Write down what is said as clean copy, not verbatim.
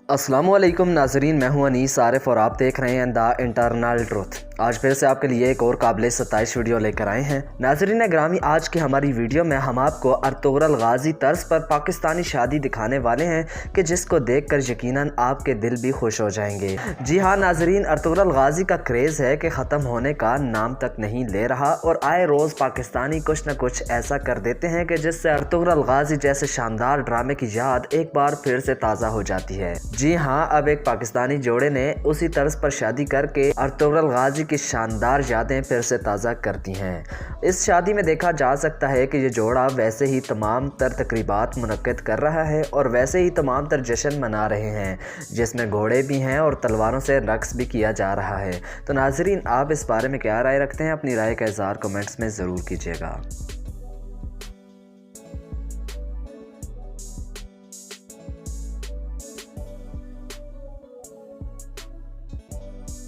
अस्सलामु अलैकुम नाजरीन, मैं हूं अनीस आरिफ और आप देख रहे हैं द इंटरनल ट्रुथ। आज फिर से आपके लिए एक और काबिल 27 वीडियो लेकर आए हैं। नाजरीन ग्रामी, आज की हमारी वीडियो में हम आपको अर्तुगरुल गाजी तर्ज पर पाकिस्तानी शादी दिखाने वाले हैं कि जिसको देखकर यकीनन आपके दिल भी खुश हो जाएंगे। जी हाँ नाजरीन, अर्तुगरुल गाजी का क्रेज़ है कि ख़त्म होने का नाम तक नहीं ले रहा और आए रोज़ पाकिस्तानी कुछ न कुछ ऐसा कर देते हैं कि जिससे अर्तुगरुल गाजी जैसे शानदार ड्रामे की याद एक बार फिर से ताज़ा हो जाती है। जी हाँ, अब एक पाकिस्तानी जोड़े ने उसी तर्ज पर शादी करके अर्तुगरुल गाजी की शानदार यादें फिर से ताज़ा करती हैं। इस शादी में देखा जा सकता है कि ये जोड़ा वैसे ही तमाम तर तकरीबात मुनक्किद कर रहा है और वैसे ही तमाम तर जश्न मना रहे हैं, जिसमें घोड़े भी हैं और तलवारों से रक्स भी किया जा रहा है। तो नाजरीन, आप इस बारे में क्या राय रखते हैं? अपनी राय का इज़हार कमेंट्स में ज़रूर कीजिएगा।